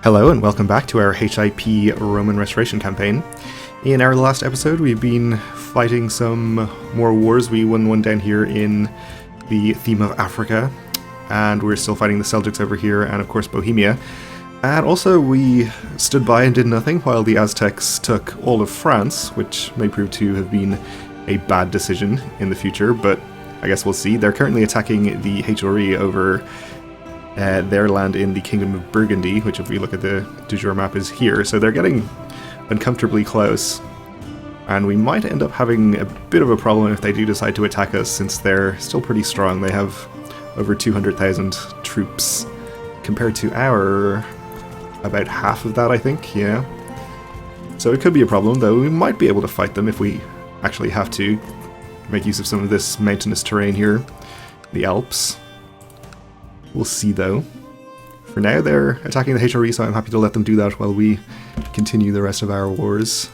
Hello and welcome back to our HIP Roman Restoration campaign. In our last episode we've been fighting some more wars. We won one down here in the theme of Africa, and we're still fighting the Seljuks over here, and of course Bohemia. And also we stood by and did nothing while the Aztecs took all of France, which may prove to have been a bad decision in the future, but I guess we'll see. They're currently attacking the HRE over their land in the Kingdom of Burgundy, which if we look at the du jour map is here, so they're getting uncomfortably close, and we might end up having a bit of a problem if they do decide to attack us, since they're still pretty strong. They have over 200,000 troops compared to our about half of that, I think, yeah. So it could be a problem, though we might be able to fight them if we actually have to make use of some of this mountainous terrain here, the Alps. We'll see, though. For now, they're attacking the HRE, so I'm happy to let them do that while we continue the rest of our wars.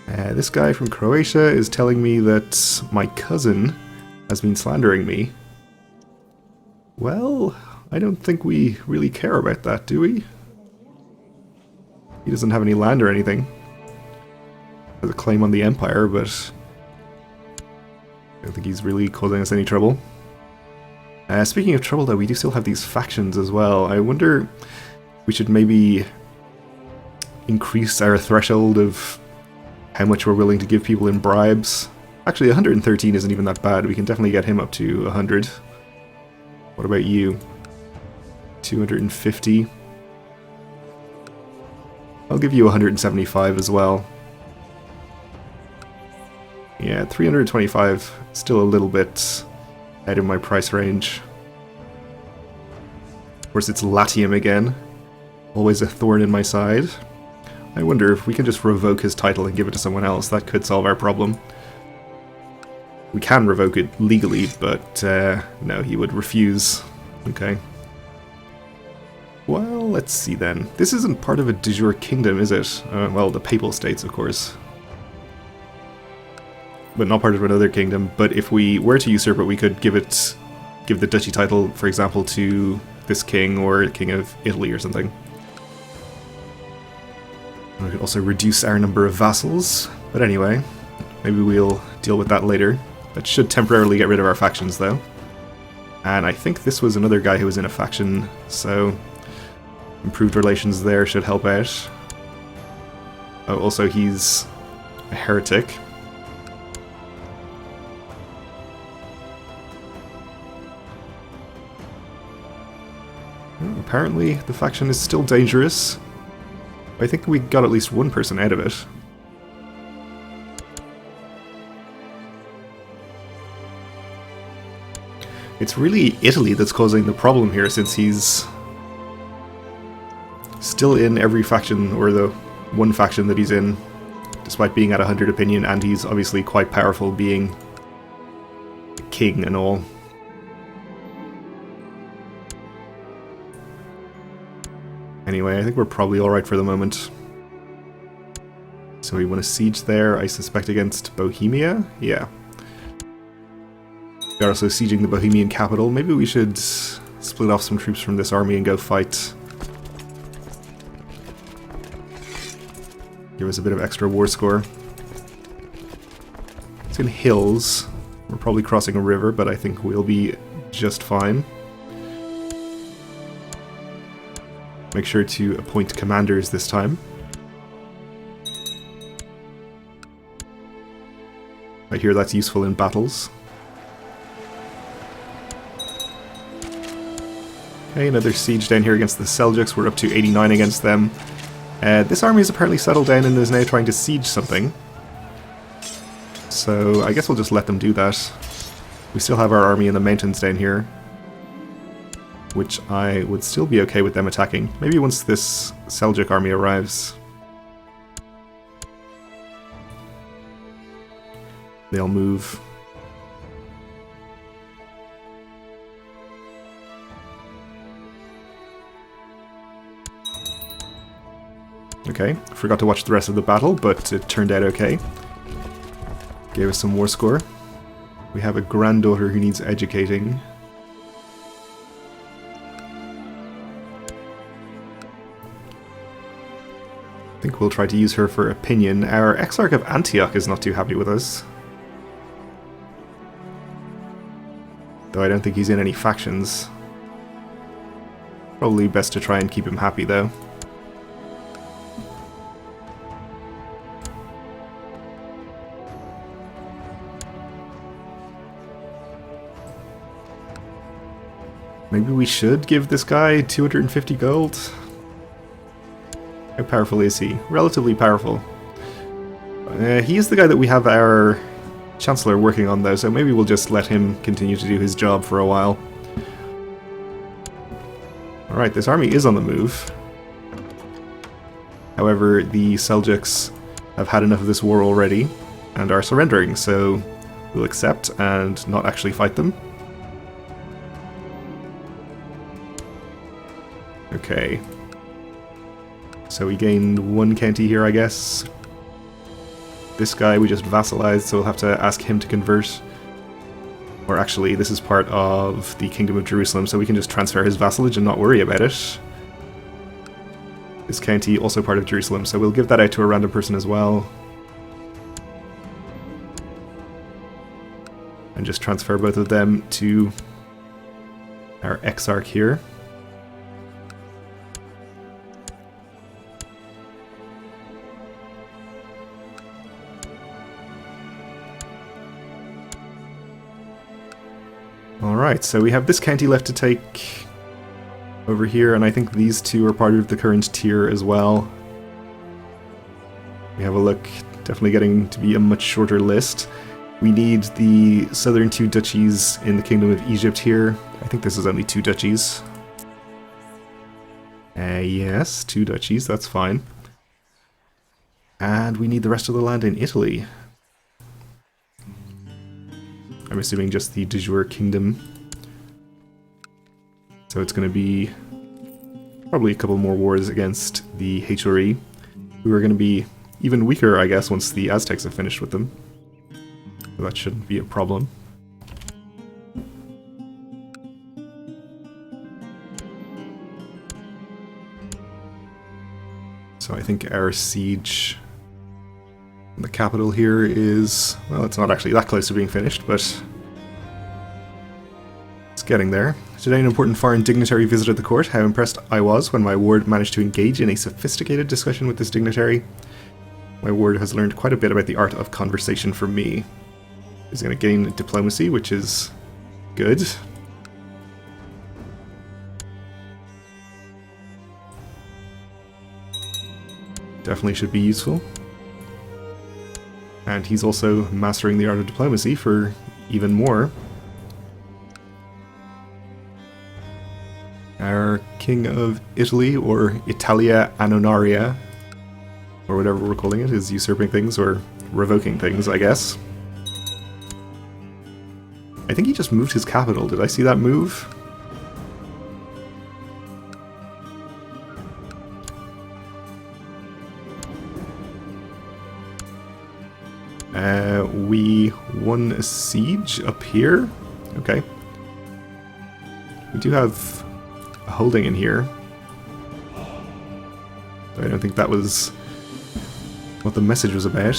This guy from Croatia is telling me that my cousin has been slandering me. Well, I don't think we really care about that, do we? He doesn't have any land or anything. He has a claim on the Empire, but I don't think he's really causing us any trouble. Speaking of trouble, though, we do still have these factions as well. I wonder if we should maybe increase our threshold of how much we're willing to give people in bribes. Actually, 113 isn't even that bad. We can definitely get him up to 100. What about you? 250. I'll give you 175 as well. Yeah, 325, still a little bit out of my price range. Of course, it's Latium again. Always a thorn in my side. I wonder if we can just revoke his title and give it to someone else. That could solve our problem. We can revoke it legally, but no, he would refuse. Okay. Well, let's see then. This isn't part of a de jure kingdom, is it? Well, the Papal States, of course. But not part of another kingdom. But if we were to usurp it, we could give the duchy title, for example, to this king or king of Italy or something. And we could also reduce our number of vassals. But anyway, maybe we'll deal with that later. That should temporarily get rid of our factions, though. And I think this was another guy who was in a faction, so improved relations there should help out. Oh, also he's a heretic. Apparently, the faction is still dangerous. I think we got at least one person out of it. It's really Italy that's causing the problem here, since he's still in every faction, or the one faction that he's in, despite being at 100 opinion, and he's obviously quite powerful, being a king and all. Anyway, I think we're probably alright for the moment. So we want to siege there, I suspect, against Bohemia? Yeah. We're also sieging the Bohemian capital. Maybe we should split off some troops from this army and go fight. Give us a bit of extra war score. It's in hills. We're probably crossing a river, but I think we'll be just fine. Make sure to appoint commanders this time. I hear that's useful in battles. Okay, another siege down here against the Seljuks. We're up to 89 against them. This army has apparently settled down and is now trying to siege something. So I guess we'll just let them do that. We still have our army in the mountains down here, which I would still be okay with them attacking. Maybe once this Seljuk army arrives, they'll move. Okay, forgot to watch the rest of the battle, but it turned out okay. Gave us some war score. We have a granddaughter who needs educating. I think we'll try to use her for opinion. Our Exarch of Antioch is not too happy with us. Though I don't think he's in any factions. Probably best to try and keep him happy, though. Maybe we should give this guy 250 gold? How powerful is he? Relatively powerful. He is the guy that we have our Chancellor working on, though, so maybe we'll just let him continue to do his job for a while. Alright, this army is on the move. However, the Seljuks have had enough of this war already and are surrendering, so we'll accept and not actually fight them. Okay. So we gained one county here, I guess. This guy we just vassalized, so we'll have to ask him to convert. Or actually, this is part of the Kingdom of Jerusalem, so we can just transfer his vassalage and not worry about it. This county, also part of Jerusalem, so we'll give that out to a random person as well. And just transfer both of them to our Exarch here. Alright, so we have this county left to take over here, and I think these two are part of the current tier as well. We have a look, definitely getting to be a much shorter list. We need the southern two duchies in the Kingdom of Egypt here. I think this is only 2 duchies. Yes, 2 duchies, that's fine. And we need the rest of the land in Italy. I'm assuming just the de jure kingdom. So it's going to be probably a couple more wars against the HRE, who are going to be even weaker, I guess, once the Aztecs have finished with them. So that shouldn't be a problem. So I think our siege on the capital here is, well, it's not actually that close to being finished, but it's getting there. Today an important foreign dignitary visited the court. How impressed I was when my ward managed to engage in a sophisticated discussion with this dignitary. My ward has learned quite a bit about the art of conversation from me. He's going to gain diplomacy, which is good. Definitely should be useful. And he's also mastering the art of diplomacy for even more. Our King of Italy, or Italia Annonaria, or whatever we're calling it, is usurping things, or revoking things, I guess. I think he just moved his capital. Did I see that move? We won a siege up here. Okay. We do have a holding in here. But I don't think that was what the message was about.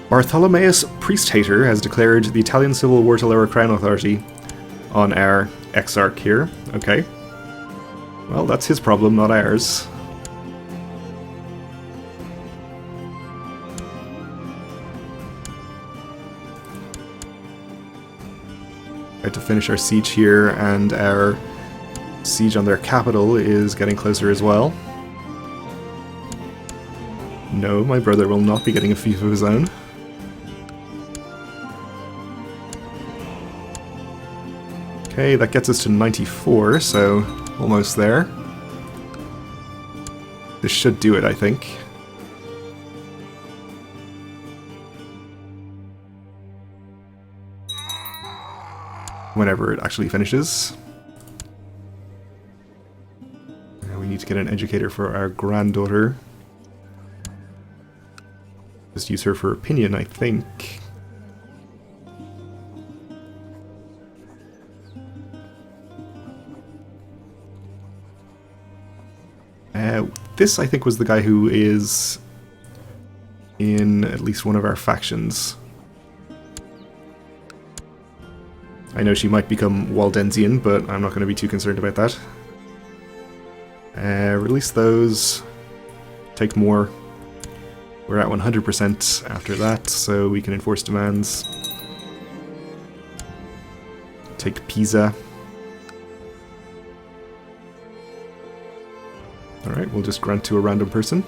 Bartholomeus Priesthater has declared the Italian Civil War to lower Crown authority on our Exarch here. Okay. Well, that's his problem, not ours. To finish our siege here, and our siege on their capital is getting closer as well. No, my brother will not be getting a fief of his own. Okay, that gets us to 94, so almost there. This should do it, I think. Whenever it actually finishes. We need to get an educator for our granddaughter. Just use her for opinion, I think. This, I think, was the guy who is in at least one of our factions. I know she might become Waldensian, but I'm not going to be too concerned about that. Release those. Take more. We're at 100% after that, so we can enforce demands. Take Pisa. Alright, we'll just grant to a random person.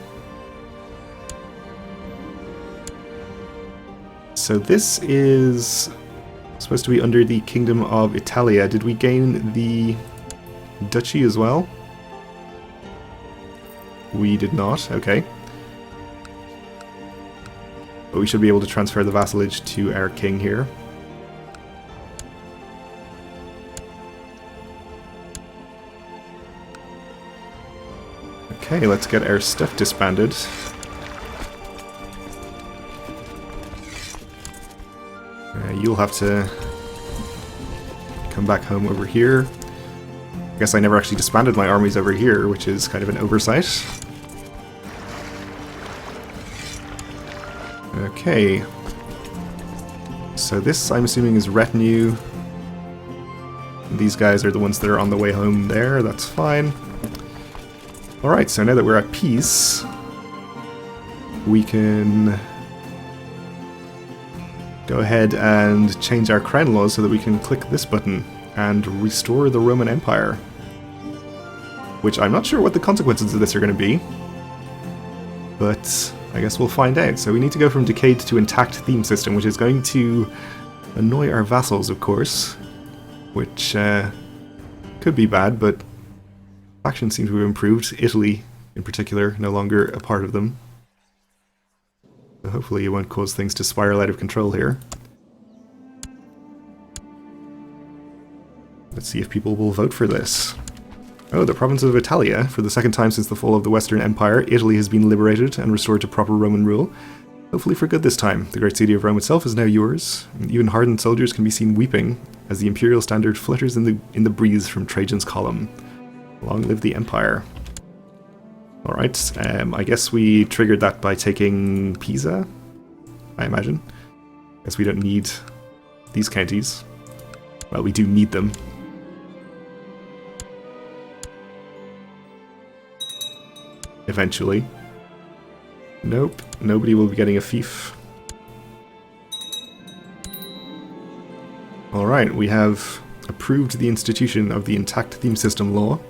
So this is supposed to be under the Kingdom of Italia. Did we gain the duchy as well? We did not, okay. But we should be able to transfer the vassalage to our king here. Okay, let's get our stuff disbanded. You'll have to come back home over here. I guess I never actually disbanded my armies over here, which is kind of an oversight. Okay. So this, I'm assuming, is retinue. These guys are the ones that are on the way home there, that's fine. Alright, so now that we're at peace, we can go ahead and change our crown laws so that we can click this button and restore the Roman Empire. Which I'm not sure what the consequences of this are going to be, but I guess we'll find out. So we need to go from decayed to intact theme system, which is going to annoy our vassals, of course, which could be bad, but factions seem to have improved. Italy, in particular, no longer a part of them. So hopefully it won't cause things to spiral out of control here. Let's see if people will vote for this. Oh, the province of Italia. For the second time since the fall of the Western Empire, Italy has been liberated and restored to proper Roman rule. Hopefully for good this time. The great city of Rome itself is now yours. Even hardened soldiers can be seen weeping as the imperial standard flutters in the breeze from Trajan's column. Long live the Empire. Alright, I guess we triggered that by taking Pisa, I imagine. Guess we don't need these counties. Well, we do need them. Eventually. Nope, nobody will be getting a fief. Alright, we have approved the institution of the intact theme system law.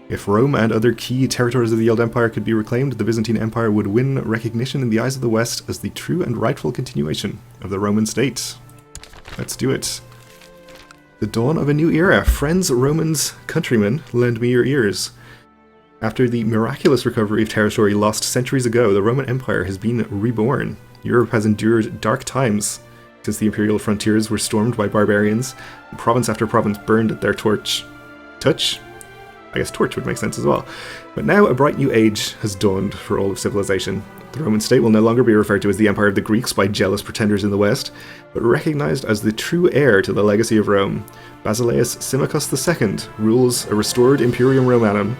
If Rome and other key territories of the Old Empire could be reclaimed, the Byzantine Empire would win recognition in the eyes of the West as the true and rightful continuation of the Roman state. Let's do it. The dawn of a new era. Friends, Romans, countrymen, lend me your ears. After the miraculous recovery of territory lost centuries ago, the Roman Empire has been reborn. Europe has endured dark times since the imperial frontiers were stormed by barbarians, and province after province burned at their touch? I guess torch would make sense as well. But now a bright new age has dawned for all of civilization. The Roman state will no longer be referred to as the Empire of the Greeks by jealous pretenders in the West, but recognized as the true heir to the legacy of Rome. Basileus Symmachus II rules a restored Imperium Romanum,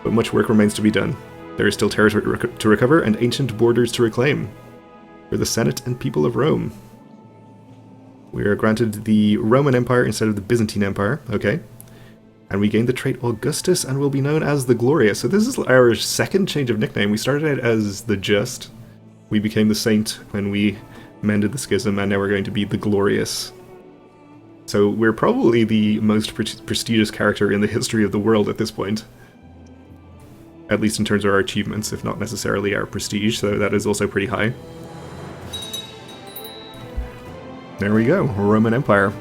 but much work remains to be done. There is still territory to recover and ancient borders to reclaim. For the Senate and people of Rome. We are granted the Roman Empire instead of the Byzantine Empire, okay. And we gained the trait Augustus and will be known as the Glorious. So this is our second change of nickname. We started out as the Just. We became the Saint when we mended the schism, and now we're going to be the Glorious. So we're probably the most prestigious character in the history of the world at this point. At least in terms of our achievements, if not necessarily our prestige, so that is also pretty high. There we go, Roman Empire.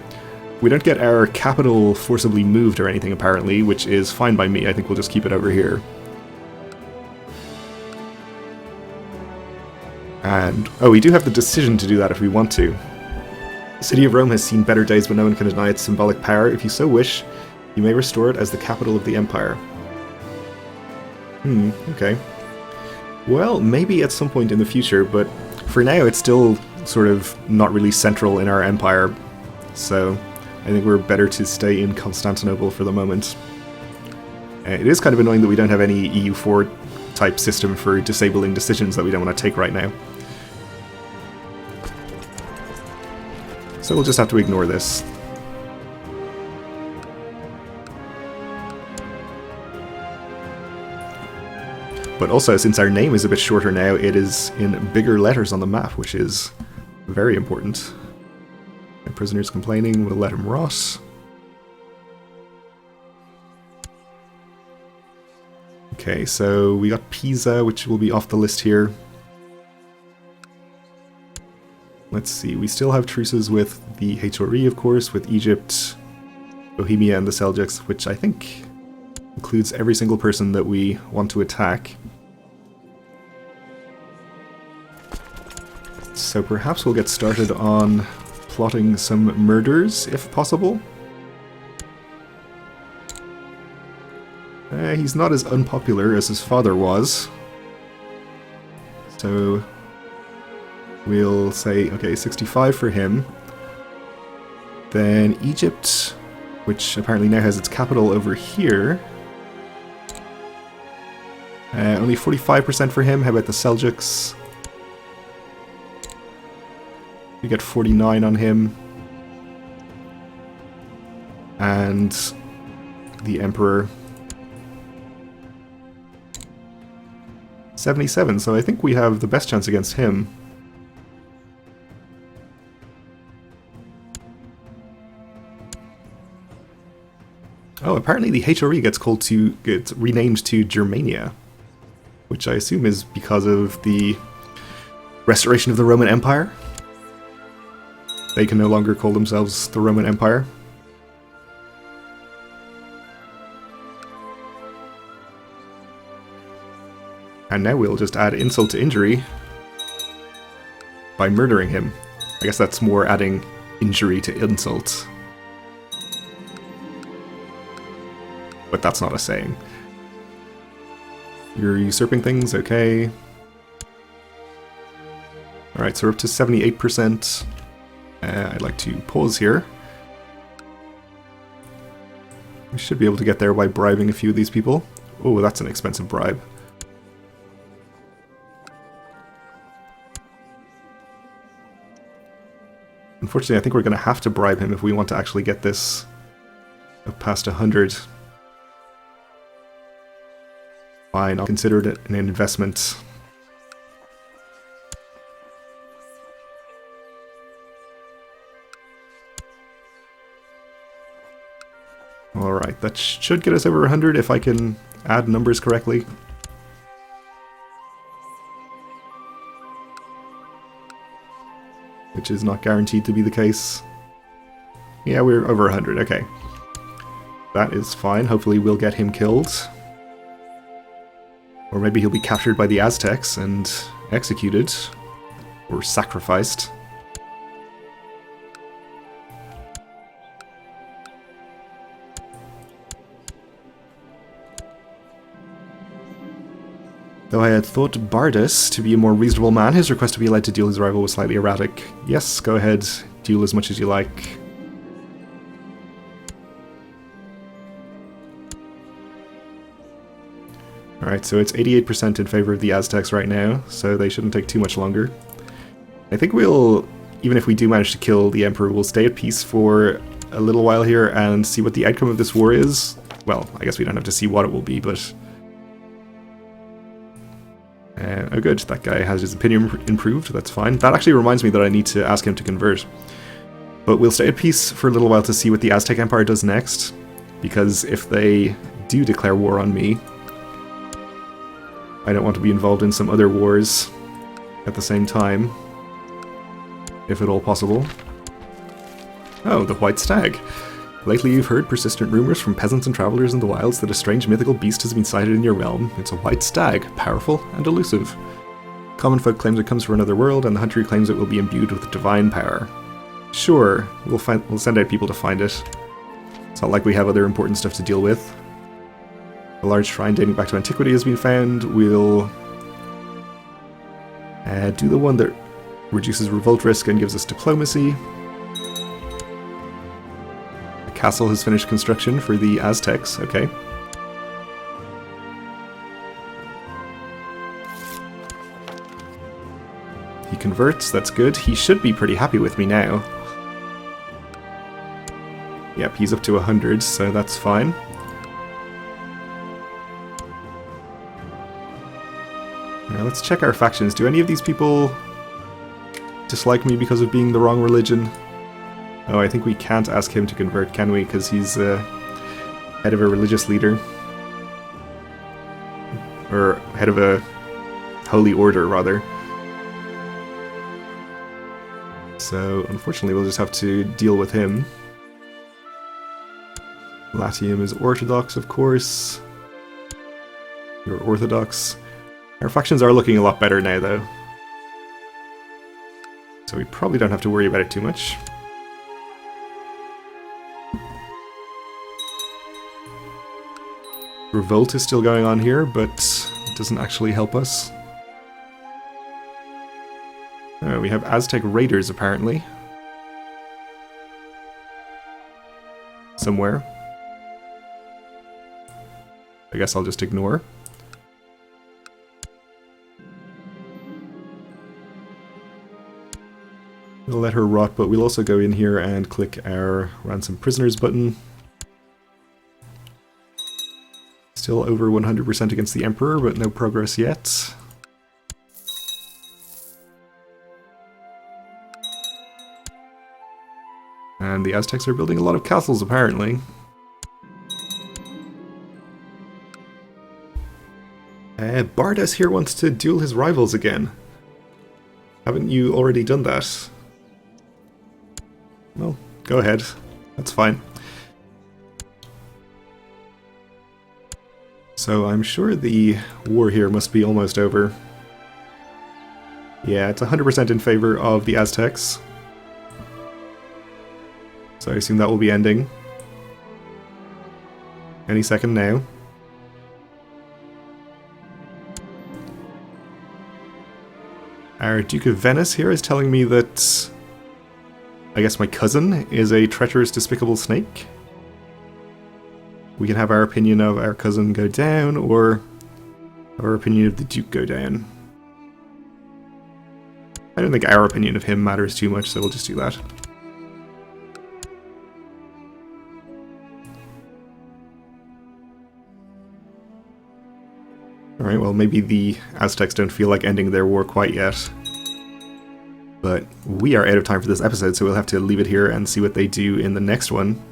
We don't get our capital forcibly moved or anything, apparently, which is fine by me. I think we'll just keep it over here. And, oh, we do have the decision to do that if we want to. The city of Rome has seen better days, but no one can deny its symbolic power. If you so wish, you may restore it as the capital of the empire. Okay. Well, maybe at some point in the future, but for now it's still sort of not really central in our empire, so I think we're better to stay in Constantinople for the moment. It is kind of annoying that we don't have any EU4 type system for disabling decisions that we don't want to take right now. So we'll just have to ignore this. But also, since our name is a bit shorter now, it is in bigger letters on the map, which is very important. The prisoner's complaining, we'll let him rot. Okay, so we got Pisa, which will be off the list here. Let's see, we still have truces with the HRE, of course, with Egypt, Bohemia, and the Seljuks, which I think includes every single person that we want to attack. So perhaps we'll get started on plotting some murders, if possible. He's not as unpopular as his father was. So we'll say, okay, 65 for him. Then Egypt, which apparently now has its capital over here. Only 45% for him. How about the Seljuks? We get 49 on him. And the Emperor, 77, so I think we have the best chance against him. Oh, apparently the HRE gets renamed to Germania, which I assume is because of the restoration of the Roman Empire. They can no longer call themselves the Roman Empire. And now we'll just add insult to injury by murdering him. I guess that's more adding injury to insult. But that's not a saying. You're usurping things, okay. Alright, so we're up to 78%. I'd like to pause here. We should be able to get there by bribing a few of these people. Oh, that's an expensive bribe. Unfortunately, I think we're going to have to bribe him if we want to actually get this up past 100. Fine, I'll consider it an investment. Alright, that should get us over 100 if I can add numbers correctly. Which is not guaranteed to be the case. Yeah, we're over 100, okay. That is fine, hopefully we'll get him killed. Or maybe he'll be captured by the Aztecs and executed. Or sacrificed. Though I had thought Bardus to be a more reasonable man, his request to be allowed to duel his rival was slightly erratic. Yes, go ahead, duel as much as you like. Alright, so it's 88% in favor of the Aztecs right now, so they shouldn't take too much longer. I think we'll, even if we do manage to kill the Emperor, we'll stay at peace for a little while here and see what the outcome of this war is. Well, I guess we don't have to see what it will be, but... oh good, that guy has his opinion improved, that's fine. That actually reminds me that I need to ask him to convert. But we'll stay at peace for a little while to see what the Aztec Empire does next, because if they do declare war on me, I don't want to be involved in some other wars at the same time, if at all possible. Oh, the White Stag. Lately you've heard persistent rumors from peasants and travelers in the wilds that a strange mythical beast has been sighted in your realm. It's a white stag, powerful and elusive. Common folk claims it comes from another world, and the hunter claims it will be imbued with divine power. Sure, we'll send out people to find it. It's not like we have other important stuff to deal with. A large shrine dating back to antiquity has been found. We'll do the one that reduces revolt risk and gives us diplomacy. castle has finished construction for the Aztecs, okay. He converts, that's good. He should be pretty happy with me now. Yep, he's up to 100, so that's fine. Now let's check our factions. Do any of these people dislike me because of being the wrong religion? Oh, I think we can't ask him to convert, can we? Because he's head of a religious leader. Or head of a holy order, rather. So, unfortunately, we'll just have to deal with him. Latium is Orthodox, of course. You're Orthodox. Our factions are looking a lot better now, though. So we probably don't have to worry about it too much. Revolt is still going on here, but it doesn't actually help us. We have Aztec raiders, apparently. Somewhere. I guess I'll just ignore. We'll let her rot, but we'll also go in here and click our ransom prisoners button. Still over 100% against the Emperor, but no progress yet. And the Aztecs are building a lot of castles, apparently. Bardas here wants to duel his rivals again. Haven't you already done that? Well, go ahead. That's fine. So I'm sure the war here must be almost over. Yeah, it's 100% in favor of the Aztecs. So I assume that will be ending any second now. Our Duke of Venice here is telling me that I guess my cousin is a treacherous, despicable snake. We can have our opinion of our cousin go down, or our opinion of the Duke go down. I don't think our opinion of him matters too much, so we'll just do that. Alright, well maybe the Aztecs don't feel like ending their war quite yet. But we are out of time for this episode, so we'll have to leave it here and see what they do in the next one.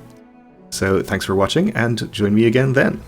So thanks for watching, and join me again then.